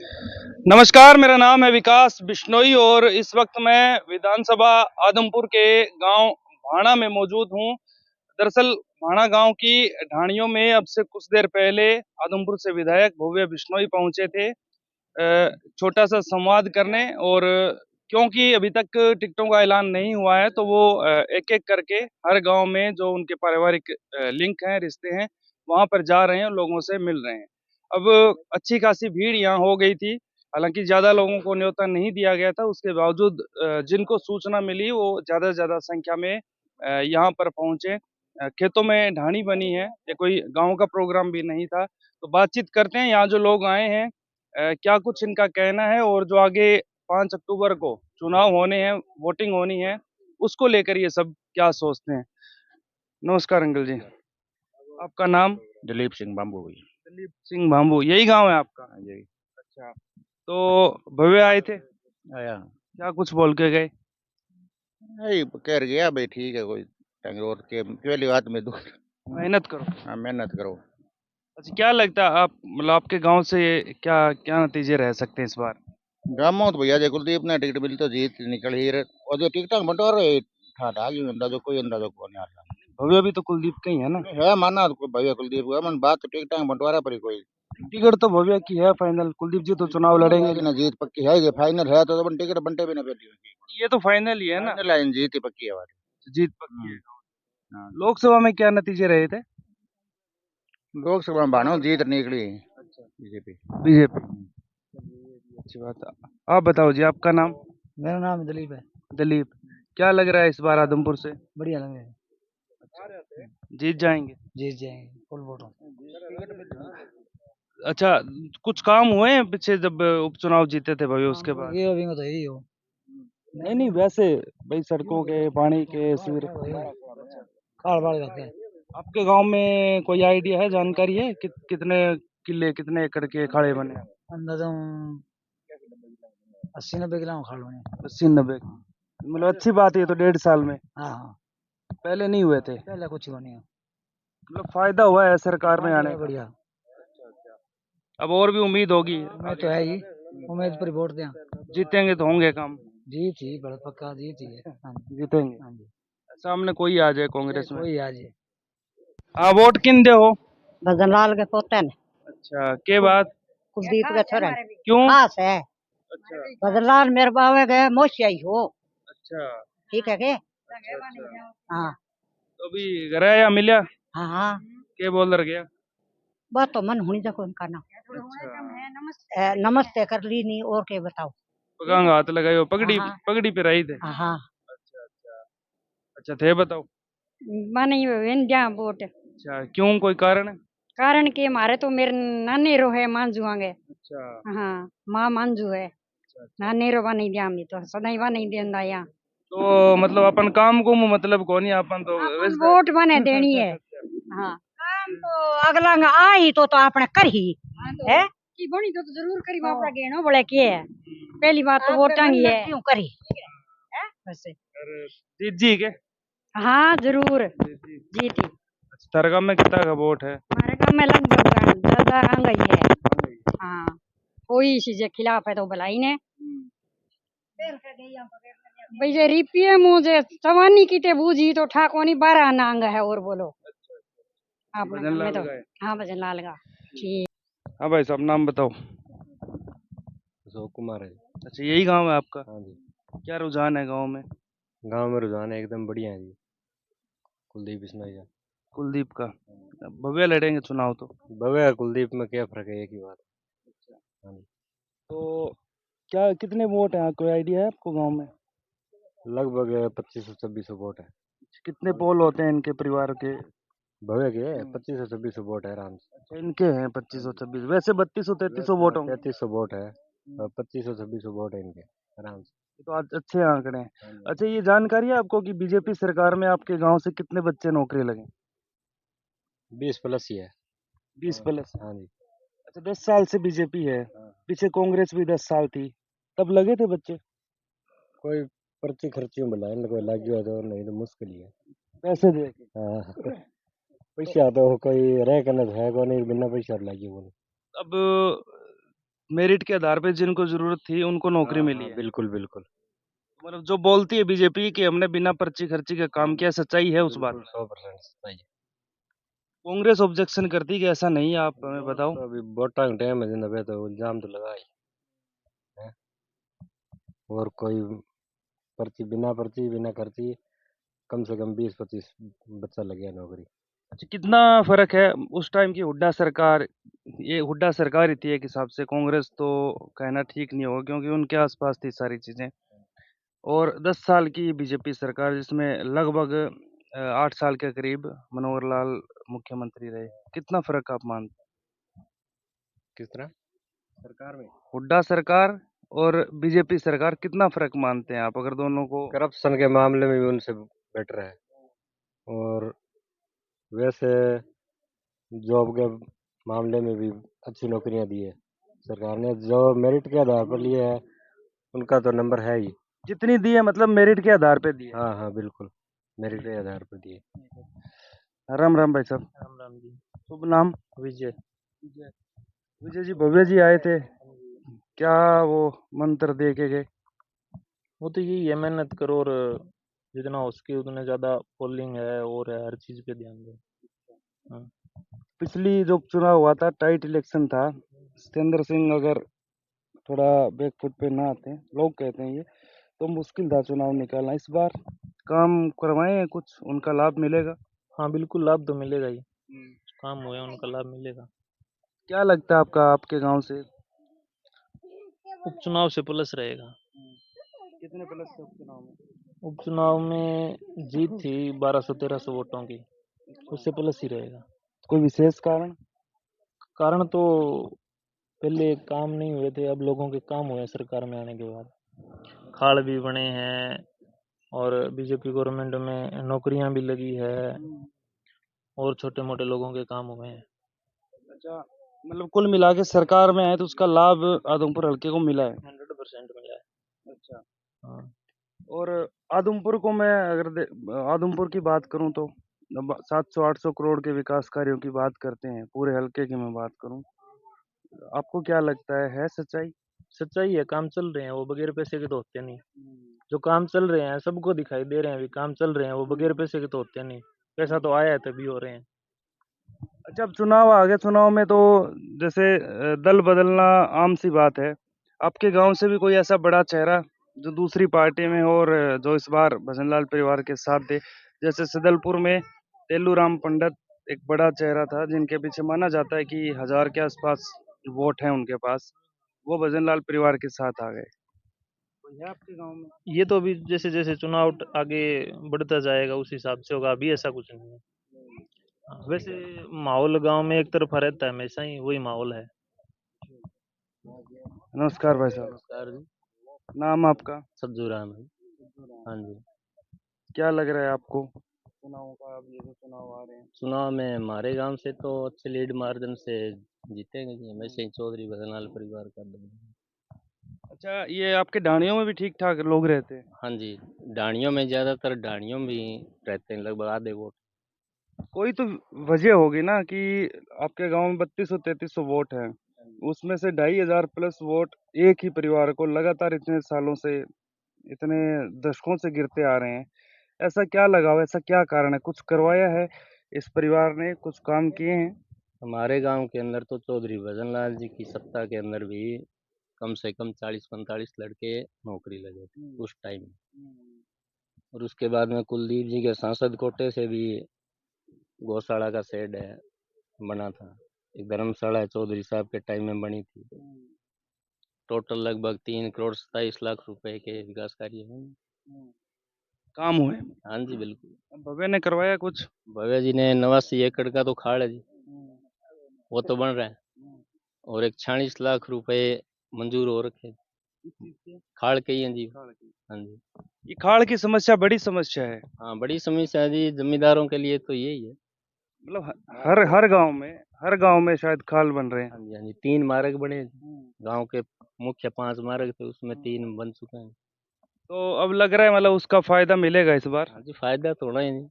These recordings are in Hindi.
नमस्कार, मेरा नाम है विकास बिश्नोई और इस वक्त मैं विधानसभा आदमपुर के गांव भाणा में मौजूद हूं। दरअसल भाणा गांव की ढाणियों में अब से कुछ देर पहले आदमपुर से विधायक भव्य बिश्नोई पहुंचे थे छोटा सा संवाद करने। और क्योंकि अभी तक टिकटों का ऐलान नहीं हुआ है तो वो एक-एक करके हर गांव में जो उनके पारिवारिक लिंक हैं, रिश्ते हैं, वहां पर जा रहे हैं और लोगों से मिल रहे हैं। अब अच्छी खासी भीड़ यहाँ हो गई थी। हालाँकि ज़्यादा लोगों को न्योता नहीं दिया गया था, उसके बावजूद जिनको सूचना मिली वो ज़्यादा से ज़्यादा संख्या में यहाँ पर पहुँचे। खेतों में ढाणी बनी है, ये कोई गाँव का प्रोग्राम भी नहीं था। तो बातचीत करते हैं, यहाँ जो लोग आए हैं क्या कुछ इनका कहना है और जो आगे 5 अक्टूबर को चुनाव होने हैं, वोटिंग होनी है, उसको लेकर ये सब क्या सोचते हैं? नमस्कार अंकल जी, आपका नाम? दिलीप सिंह बाम्बू भाई। दिलीप सिंह भांबू, यही गाँव है आपका? हाँ जी। अच्छा, तो भव्य आए थे? आया क्या कुछ बोल के गए? नहीं कह गया भाई ठीक है कोई टांगे और के पहली बात में दूर। मेहनत करो। हाँ मेहनत करो। अच्छा, क्या लगता है आप मतलब आपके गाँव से क्या क्या नतीजे रह सकते हैं इस बार? गाँव तो भैया जय कुलदीप ने टिकट मिली तो जीत निकल ही रहे और जो टिकट बंटवारा है ठाठा आगे अंदाजा कोई अंदाजा को नहीं आता। भव्य भी तो कुलदीप का ही है ना? नहीं है माना तो कोई भैया कुलदीप हुआ मन बात तो टिकट बंटवारा पर ही कोई टिकट तो भव्य की है फाइनल, कुलदीप जी तो चुनाव फाइनल है लड़ेंगे कि नहीं। ना जीत पक्की है कि फाइनल है तो अपन टिकट बंटे भी ना पहली ये तो फाइनल ही है ना? फाइनल है जीत ही पक्की है हमारी। जीत पक्की है। हाँ लोकसभा में क्या नतीजे रहे थे? लोकसभा में भानो जीत निकली अच्छा, बीजेपी। बीजेपी। चलिए, ये भी अच्छी बात है। आप बताओ जी, आपका नाम? मेरा नाम दिलीप है। दिलीप। क्या लग रहा है इस बार आदमपुर से? बढ़िया लगे। जीत जाएंगे? जीत जाएंगे फुल वोटों। अच्छा, कुछ काम हुए हैं पीछे जब उपचुनाव जीते थे भाई उसके बाद? ये अभी तो यही हो। नहीं नहीं, वैसे भाई सड़कों के, पानी के, सीवर। काल बाल करते हैं। आपके गांव में कोई आइडिया है, जानकारी है कितने किले, कितने एकड़ के खाड़े बने? अंदाजा 80-90 किलो खा लो। 80-90? मतलब अच्छी बात है, ये तो 1.5 साल में। हाँ हाँ। पहले नहीं हुए थे? पहले कुछ नहीं है। मतलब फायदा हुआ है सरकार में हाँ तो आने है का? बढ़िया। अब और भी उम्मीद होगी उम्मीद आगे। तो है ही। उम्मीद पर वोट दें। जीतेंगे तो होंगे काम। जीत ही बड़ा पक्का जीत ही है। हाँ जी। जीतेंगे। हाँ जी। सामने कोई आ जाए कांग्रेस में? कोई आज हाँ, वोट किन दे हो? भजन लाल के पोते ने अच्छा, के बाद? कुलदीप के छोरे क्यों? खास है। अच्छा भजन लाल मेरे बावे गए मोशियाई हो। अच्छा। ठीक है के? अच्छा अच्छा। हाँ तो अभी घर आया मिला? हाँ हाँ। के बोल गया? बात तो मन होनी देखो इनका ना। नमस्ते कर ली नहीं और के बताओ। पगांग हाथ लगाए हो, पगड़ी हाँ पगड़ी पे रही थे? हाँ हाँ। अच्छा अच्छा। अच्छा थे, बताओ। माने जा वोट अच्छा, क्यों, कोई कारण है? कारण के मारे तो मेरे नानी रो है मांझू आगे। अच्छा हाँ माँ मांझू है। अच्छा अच्छा। नानी रो नहीं दिया हमने तो सदैव नहीं देंदा यहाँ। तो मतलब अपन काम को मुँह मतलब कोनी अपन तो अपन वैसे। वोट बने देनी है। हाँ काम तो अगला आई तो आपने कर ही है। की बनी तो जरूर करी बापड़ा गेनो बोले के है। पहली बात तो वोट टांगी है क्यों करी वैसे। अरे जीत जी के? हाँ जरूर जीत जी। जीती। अच्छा, तरगम में कितना का वोट है? हमारे गाँव में लगभग ज्यादा आ गई है। हाँ कोई इसी के खिलाफ है तो भलाई ने भाई जे रिपिए मुझे सवानी की बूझी तो ठाकोनी 12 नांग है और बोलो आपने भजन घर में लाल तो। का है? हाँ भजन लाल का ठीक। हाँ भाई साहब, नाम बताओ। अशोक कुमार है। अच्छा, यही गांव है आपका? हाँ जी। क्या रुझान है गांव में? गांव में रुझान एकदम बढ़िया है जी। कुलदीप बिश्नोई का। कुलदीप का? भव्य लड़ेंगे चुनाव तो? भव्य कुलदीप में क्या फर्क है, एक ही बात है। हाँ जी। तो क्या कितने वोट हैं, कोई आइडिया है आपको गांव में? लगभग 2500-2600 वोट है। कितने पोल होते हैं इनके परिवार के? भव्य के 2500-2600 वोट है आराम से। अच्छा, इनके हैं 2526, वैसे 3200-3300 वोट होंगे। 3300 वोट है और 2500-2600 वोट है इनके आराम से। ये तो आज अच्छे आंकड़े हैं। हाँ जी। अच्छा, ये जानकारी है आपको कि बीजेपी सरकार में आपके गांव से कितने बच्चे नौकरी लगे? 20+ ही है। 20+? हाँ जी। अच्छा, 10 साल से बीजेपी है। हाँ। पीछे कांग्रेस भी 10 साल थी, तब लगे थे बच्चे? कोई पर्ची खर्ची में बुलाए कोई लग गया तो, नहीं तो मुश्किल ही है। पैसे दे के? हाँ पैसा तो कोई रह करना है को नहीं, बिना पैसा लगी वो। अब मेरिट के आधार पे जिनको जरूरत थी उनको नौकरी हाँ, मिली हाँ, है। बिल्कुल बिल्कुल मतलब जो बोलती है बीजेपी कि हमने बिना पर्ची खर्ची के काम किया, सच्चाई है उस बात बिल्कुल में? 100% सही है। कांग्रेस ऑब्जेक्शन करती है कि ऐसा नहीं है, आप हमें बताओ। तो अभी वोटां का टाइम है जिन्हें तो इल्जाम तो लगा ही है। और कोई बिना पर्ची बिना खर्ची कम से कम 20-25 बच्चा लग गया नौकरी। अच्छा, कितना फर्क है उस टाइम की हुड्डा सरकार, ये हुड्डा सरकार ही थी एक हिसाब से, कांग्रेस तो कहना ठीक नहीं होगा क्योंकि उनके आसपास थी सारी चीजें, और 10 साल की बीजेपी सरकार जिसमें लगभग 8 साल के करीब मनोहर लाल मुख्यमंत्री रहे। कितना फर्क आप मानते किस तरह सरकार में हैं? हुड्डा सरकार और बीजेपी सरकार, कितना फर्क मानते हैं आप अगर दोनों को? करप्शन के मामले में भी उनसे बेटर है। और वैसे जॉब के मामले में भी अच्छी नौकरियां दी है सरकार ने। जो मेरिट के आधार पर लिए है उनका तो नंबर है ही। जितनी दी है मतलब मेरिट के आधार पे दी है। हाँ हाँ बिल्कुल मेरिट के आधार पर दिए। राम राम भाई साहब। राम राम जी। शुभ नाम? विजय। विजय। विजय जी, भव्य जी आए थे, क्या वो मंत्र दे के गए? वो तो यही है, मेहनत करो और जितना हो सके उतने ज्यादा पोलिंग है और है, हर चीज पे ध्यान दो। हाँ। पिछली जो चुनाव हुआ था, टाइट इलेक्शन था, सत्येंद्र सिंह अगर थोड़ा बैकफुट पे ना आते, लोग कहते हैं ये, तो मुश्किल था चुनाव निकालना। इस बार काम करवाए हैं कुछ, उनका लाभ मिलेगा? हाँ बिल्कुल, लाभ तो मिलेगा ही। काम हुए उनका लाभ मिलेगा। क्या लगता है आपका, आपके गांव से? उपचुनाव से प्लस रहेगा। कितने प्लस थे उपचुनाव में? उपचुनाव में जीत थी 1200-1300 वोटों की, उससे प्लस ही रहेगा। कोई विशेष कारण? कारण तो पहले काम नहीं हुए थे, अब लोगों के काम हुए सरकार में आने के बाद। खाल भी बने हैं और बीजेपी गवर्नमेंट में नौकरियां भी लगी है और छोटे मोटे लोगों के काम हुए हैं। अच्छा, मतलब कुल मिला के सरकार में आए तो उसका लाभ आदमपुर हल्के को मिला है। 100% मिला है। अच्छा। हाँ। और आदमपुर को मैं अगर आदमपुर की बात करूं तो 700-800 करोड़ के विकास कार्यों की बात करते हैं, पूरे हल्के की मैं बात करूं, आपको क्या लगता है सच्चाई? सच्चाई है, काम चल रहे हैं वो, बगैर पैसे के तो होते नहीं। जो काम चल रहे हैं सबको दिखाई दे रहे हैं, अभी काम चल रहे हैं वो, बगैर पैसे के तो होते नहीं। पैसा तो आया है तभी हो रहे हैं। अच्छा, अब चुनाव आ गया, चुनाव में तो जैसे दल बदलना आम सी बात है। आपके गांव से भी कोई ऐसा बड़ा चेहरा जो दूसरी पार्टी में हो और जो इस बार भजनलाल परिवार के साथ दे? जैसे सिदलपुर में तेलूराम पंडित एक बड़ा चेहरा था जिनके पीछे माना जाता है कि 1000 के आसपास वोट हैं उनके पास, वो भजनलाल परिवार के साथ आ गए। कोई है आपके गांव में? ये तो अभी जैसे जैसे चुनाव आगे बढ़ता जाएगा उस हिसाब से होगा, अभी ऐसा कुछ नहीं है। हाँ, वैसे माहौल गांव में एक तरफा रहता है, हमेशा ही वही माहौल है। नमस्कार भाई साहब। नमस्कार जी। नाम आपका? सज्जू राम है। हाँ जी। क्या लग रहा है आपको चुनाव का, अब ये जो चुनाव आ रहे हैं? चुनाव में हमारे गांव से तो अच्छे लीड मार्जिन से जीतेंगे जी, हमेशा ही चौधरी भजनलाल परिवार का दम है। अच्छा, ये आपके ढाणियों में भी ठीक ठाक लोग रहते हैं? हाँ जी, डाणियों में ज्यादातर डाणियों में ही रहते हैं, लगभग आधे वोट। कोई तो वजह होगी ना कि आपके गांव में 3200-3300 वोट हैं, उसमें से 2500 प्लस वोट एक ही परिवार को लगातार इतने सालों से, इतने दशकों से गिरते आ रहे हैं। ऐसा क्या लगाव, ऐसा क्या कारण है? कुछ करवाया है इस परिवार ने, कुछ काम किए हैं? हमारे गांव के अंदर तो चौधरी भजनलाल जी की सत्ता के अंदर भी कम से कम 40-45 लड़के नौकरी लगे थे उस टाइम में। और उसके बाद में कुलदीप जी के सांसद कोटे से भी गौशाला का शेड है बना था। एक धर्मशाला है चौधरी साहब के टाइम में बनी थी। टोटल लगभग 3 करोड़ 27 लाख रुपए के विकास कार्य हैं। काम हुए? हाँ जी बिल्कुल। भव्य ने करवाया कुछ? भव्या जी ने 89 एकड़ का तो खाड़ है जी, वो तो बन रहा है। और एक 46 लाख रुपए मंजूर हो रखे हैं। खाड़ के ही हैं जी। हाँ जी। ये खाड़ की समस्या बड़ी समस्या है, हाँ बड़ी समस्या है जी, जमींदारों के लिए तो यही है। मतलब हर हर गांव में शायद खाल बन रहे हैं। हाँ जी हाँ जी, 3 मार्ग बने गांव के, मुख्य 5 मार्ग थे उसमें 3 बन चुके हैं। तो अब लग रहा है मतलब उसका फायदा मिलेगा इस बार? हाँ जी, फायदा तो होना ही नहीं।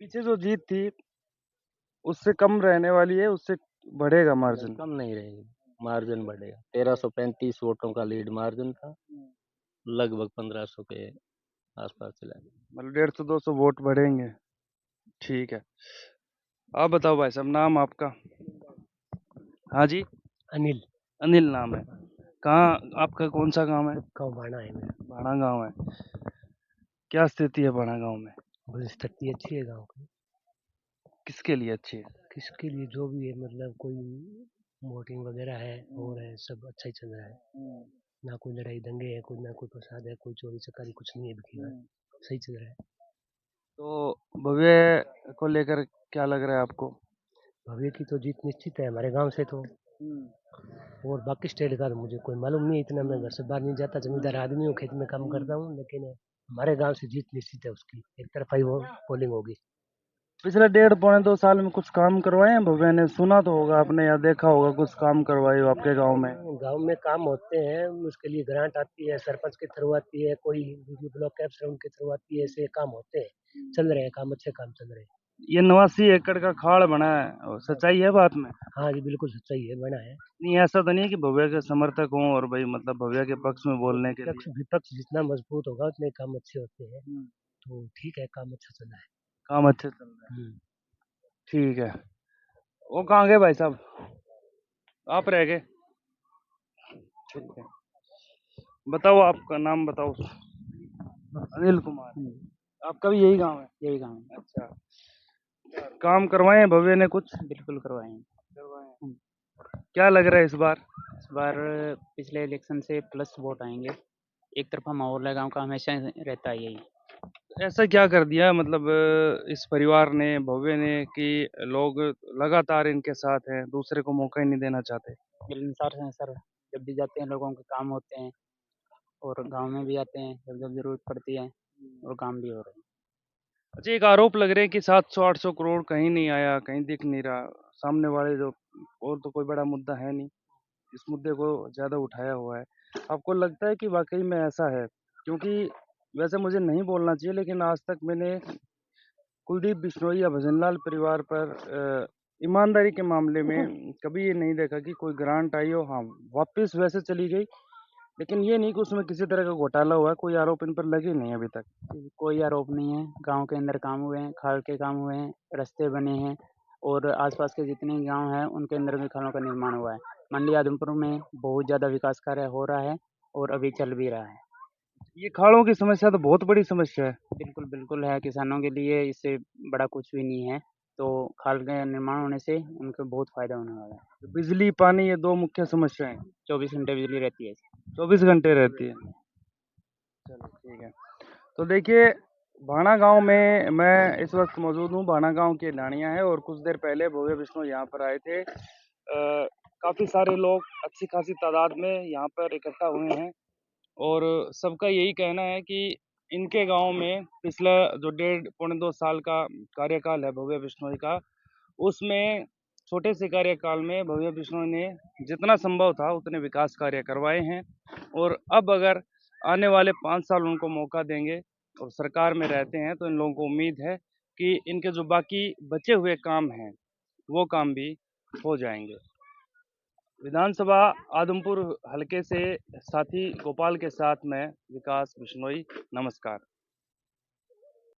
पीछे जो जीत थी उससे कम रहने वाली है, उससे बढ़ेगा मार्जिन? कम नहीं रहेगी, मार्जिन बढ़ेगा। 1335 वोटों का लीड मार्जिन था, लगभग 1500 के आसपास चला गया। मतलब 150-200 वोट बढ़ेंगे। ठीक है, आप बताओ भाई साहब, नाम आपका? हाँ जी, अनिल अनिल नाम है। कहाँ आपका, कौन सा गांव है? गाँव भाना है मेरा। भाड़ा गांव है। क्या स्थिति है भाड़ा गांव में? बड़ी स्थिति अच्छी है गाँव की। किसके लिए अच्छी है? किसके लिए जो भी है, मतलब कोई वोटिंग वगैरह है और है, सब अच्छा ही चल रहा है। ना कोई लड़ाई दंगे है, कोई ना कोई फसाद है, कोई चोरी चकारी कुछ नहीं है बिकी बात। सही चल रहा है। तो भव्य को लेकर क्या लग रहा है आपको? भव्य की तो जीत निश्चित है हमारे गांव से तो। और बाकी स्टेट का तो मुझे कोई मालूम नहीं है, इतना मैं घर से बाहर नहीं जाता, जमींदार आदमी हूँ, खेत में काम करता हूँ, लेकिन हमारे गांव से जीत निश्चित है उसकी। एक तरफा ही वो पोलिंग होगी। पिछले 1.5-2 साल में कुछ काम करवाए हैं भव्य ने? सुना तो होगा आपने या देखा होगा, कुछ काम करवाए हो आपके गांव में? गांव में काम होते हैं, उसके लिए ग्रांट आती है, सरपंच के थ्रू आती है, कोई ब्लॉक कैप्चर उनके थ्रू आती है, ऐसे काम होते हैं। चल रहे हैं काम, अच्छे काम चल रहे हैं। ये 89 एकड़ का खाड़ बना है, और सच्चाई है बात में? हाँ जी, बिल्कुल सच्चाई है, बना है। नहीं, ऐसा तो नहीं है कि भव्य के समर्थक हों और भाई मतलब भव्य के पक्ष में बोलने के लिए? विपक्ष जितना मजबूत होगा उतने काम अच्छे होते हैं। तो ठीक है, काम अच्छा चल रहा है। काम अच्छे चल रहे हैं। ठीक है। वो कहाँ गए भाई साहब? आप रह गए? ठीक है, बताओ आपका नाम बताओ। अनिल कुमार। आपका भी यही गांव है? यही गाँव है। अच्छा, काम करवाए हैं भव्य ने कुछ? बिल्कुल करवाए हैं। करवाए हैं। क्या लग रहा है इस बार? इस बार पिछले इलेक्शन से प्लस वोट आएंगे। एक तरफा माहौल है गाँव का, हमेशा रहता है यही। ऐसा क्या कर दिया मतलब इस परिवार ने, भव्य ने, कि लोग लगातार इनके साथ हैं, दूसरे को मौका ही नहीं देना चाहते? मिलनसार हैं सर, जब भी जाते हैं लोगों के काम होते हैं, और गाँव में भी आते हैं जब जब जरूरत पड़ती है, और काम भी हो रहे हैं। अच्छा, एक आरोप लग रहे हैं कि 700-800 करोड़ कहीं नहीं आया, कहीं दिख नहीं रहा। सामने वाले जो, और तो कोई बड़ा मुद्दा है नहीं, इस मुद्दे को ज़्यादा उठाया हुआ है। आपको लगता है कि वाक़ई में ऐसा है? क्योंकि वैसे मुझे नहीं बोलना चाहिए, लेकिन आज तक मैंने कुलदीप बिश्नोई या भजनलाल परिवार पर ईमानदारी के मामले में कभी ये नहीं देखा कि कोई ग्रांट आई हो। हाँ, वापस वैसे चली गई, लेकिन ये नहीं कि उसमें किसी तरह का घोटाला हुआ है। कोई आरोप इन पर लगे नहीं अभी तक। कोई आरोप नहीं है। गाँव के अंदर काम हुए हैं, खाल के काम हुए हैं, रास्ते बने हैं, और आसपास के जितने गांव हैं उनके अंदर भी खालों का निर्माण हुआ है। मंडी आदमपुर में बहुत ज़्यादा विकास कार्य हो रहा है और अभी चल भी रहा है। ये खाड़ों की समस्या तो बहुत बड़ी समस्या है। बिल्कुल, बिल्कुल है। किसानों के लिए इससे बड़ा कुछ भी नहीं है। तो खाल का निर्माण होने से उनको बहुत फ़ायदा होने वाला है। बिजली, पानी, ये 2 मुख्य समस्याएँ। 24 घंटे बिजली रहती है। 24 घंटे रहती है। चलो ठीक है। तो देखिए, भाणा गाँव में मैं इस वक़्त मौजूद हूँ। भाणा गाँव की ढाणियाँ हैं और कुछ देर पहले भव्य बिश्नोई यहाँ पर आए थे। काफ़ी सारे लोग अच्छी खासी तादाद में यहाँ पर इकट्ठा हुए हैं, और सबका यही कहना है कि इनके गाँव में पिछला जो 1.5-2 साल का कार्यकाल है भव्य बिश्नोई का, उसमें छोटे से कार्यकाल में भव्य बिश्नोई ने जितना संभव था उतने विकास कार्य करवाए हैं। और अब अगर आने वाले 5 साल उनको मौका देंगे और सरकार में रहते हैं, तो इन लोगों को उम्मीद है कि इनके जो बाकी बचे हुए काम हैं, वो काम भी हो जाएँगे। विधानसभा आदमपुर हलके से साथी गोपाल के साथ मैं विकास बिश्नोई, नमस्कार।